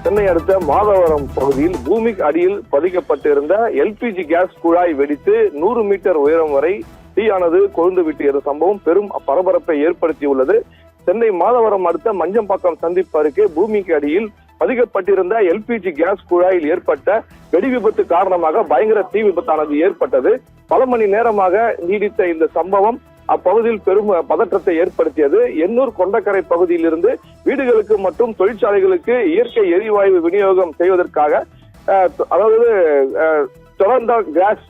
சென்னை அடுத்த மாதவரம் பகுதியில் பூமிக்கு அடியில் பதிக்கப்பட்டிருந்த எல்பிஜி கேஸ் குழாய் வெடித்து 100 மீட்டர் உயரம் வரை தீயானது கொழுந்து விட்டிய சம்பவம் பெரும் பரபரப்பை ஏற்படுத்தியுள்ளது. சென்னை மாதவரம் அடுத்த மஞ்சம்பாக்கம் சந்திப்பு அருகே பூமிக்கு அடியில் பதிக்கப்பட்டிருந்த எல்பிஜி கேஸ் குழாயில் ஏற்பட்ட வெடி விபத்து காரணமாக பயங்கர தீ விபத்தானது ஏற்பட்டது. பல மணி நேரமாக நீடித்த இந்த சம்பவம் அப்பகுதியில் பெரும் பதற்றத்தை ஏற்படுத்தியது. எண்ணூர் கொண்டக்கரை பகுதியில் இருந்து வீடுகளுக்கு மற்றும் தொழிற்சாலைகளுக்கு இயற்கை எரிவாயு விநியோகம் செய்வதற்காக அதாவது டொரண்டோ கேஸ்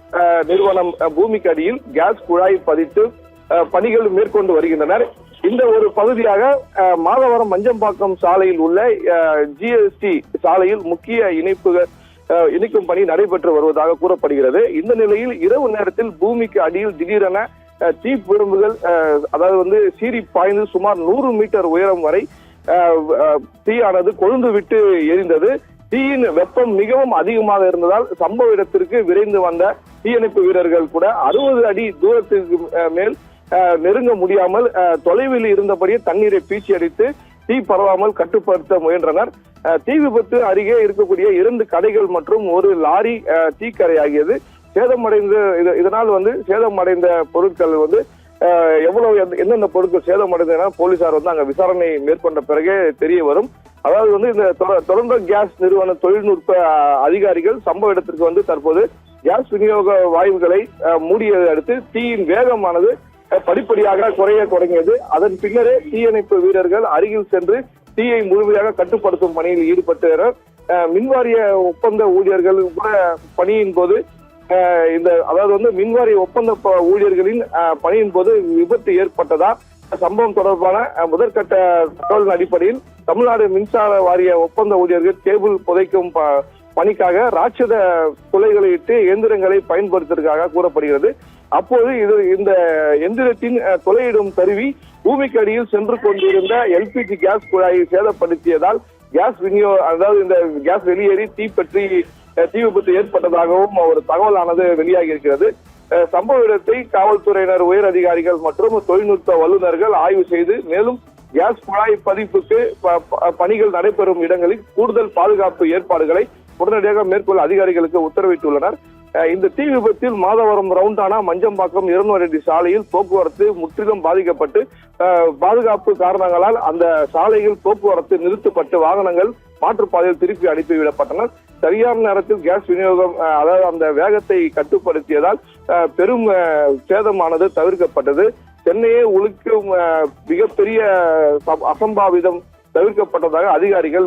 நிறுவனம் பூமிக்கு அடியில் கேஸ் குழாய் பதித்து பணிகள் மேற்கொண்டு வருகின்றனர். இந்த ஒரு பகுதியாக மாதவரம் மஞ்சம்பாக்கம் சாலையில் உள்ள ஜிஎஸ்டி சாலையில் முக்கிய இணைக்கும் பணி நடைபெற்று வருவதாக கூறப்படுகிறது. இந்த நிலையில் இரவு நேரத்தில் பூமிக்கு அடியில் திடீரென தீ பிழம்புகள் அதாவது சீறி பாய்ந்து சுமார் 100 மீட்டர் உயரம் வரை தீயானது கொழுந்து விட்டு எரிந்தது. தீயின் வெப்பம் மிகவும் அதிகமாக இருந்ததால் சம்பவ இடத்திற்கு விரைந்து வந்த தீயணைப்பு வீரர்கள் கூட 60 அடி தூரத்திற்கு மேல் நெருங்க முடியாமல் தொலைவில் இருந்தபடியே தண்ணீரை பீச்சி அடித்து தீ பரவாமல் கட்டுப்படுத்த முயன்றனர். தீ விபத்து அருகே இருக்கக்கூடிய 2 கடைகள் மற்றும் ஒரு லாரி தீக்கரையாகியது. இதனால் சேதமடைந்த பொருட்கள் எவ்வளவு எந்தெந்த பொருட்கள் சேதமடைந்தன போலீசார் அங்க விசாரணை மேற்கொண்ட பிறகே தெரிய வரும். அதாவது இந்த டொரண்டோ கேஸ் நிறுவன தொழில்நுட்ப அதிகாரிகள் சம்பவ இடத்திற்கு தற்போது கேஸ் விநியோக வாயுகளை மூடியதை அடுத்து தீயின் வேகமானது படிப்படியாக குறைய தொடங்கியது. அதன் பின்னரே தீயணைப்பு வீரர்கள் அருகில் சென்று தீயை முழுமையாக கட்டுப்படுத்தும் பணியில் ஈடுபட்டனர். மின்வாரிய ஒப்பந்த ஊழியர்கள் கூட பணியின் போது மின்வாரிய ஒப்பந்த ஊழியர்களின் பணியின் போது விபத்து ஏற்பட்டதா சம்பவம் தொடர்பான முதற்கட்ட தகவலின் அடிப்படையில் தமிழ்நாடு மின்சார வாரிய ஒப்பந்த ஊழியர்கள் கேபிள் புதைக்கும் பணிக்காக ராட்சத துளைகளை இட்டு இயந்திரங்களை பயன்படுத்துவதற்காக கூறப்படுகிறது. அப்போது இந்த எந்திரத்தின் துளையிடும் கருவி பூமிக்கு அடியில் சென்று கொண்டிருந்த எல்பிஜி கேஸ் குழாயை சேதப்படுத்தியதால் கேஸ் இந்த கேஸ் வெளியேறி தீ விபத்து ஏற்பட்டதாகவும் ஒரு தகவலானது வெளியாகி இருக்கிறது. சம்பவ இடத்தை காவல்துறையினர், உயர் அதிகாரிகள் மற்றும் தொழில்நுட்ப வல்லுநர்கள் ஆய்வு செய்து மேலும் கேஸ் குழாய் பதிப்புக்கு பணிகள் நடைபெறும் இடங்களில் கூடுதல் பாதுகாப்பு ஏற்பாடுகளை உடனடியாக மேற்கொள்ள அதிகாரிகளுக்கு உத்தரவிட்டுள்ளனர். இந்த தீ விபத்தில் மாதவரம் ரவுண்டானா மஞ்சம்பாக்கம் 200 அடி சாலையில் போக்குவரத்து முற்றிலும் பாதிக்கப்பட்டு பாதுகாப்பு காரணங்களால் அந்த சாலையில் போக்குவரத்து நிறுத்தப்பட்டு வாகனங்கள் மாற்றுப்பாதையில் திருப்பி அனுப்பிவிடப்பட்டனர். சரியான நேரத்தில் கேஸ் விநியோகம் அதாவது அந்த வேகத்தை கட்டுப்படுத்தியதால் பெரும் சேதமானது தவிர்க்கப்பட்டது. சென்னையே உலுக்கும் மிகப்பெரிய அசம்பாவிதம் தவிர்க்கப்பட்டதாக அதிகாரிகள்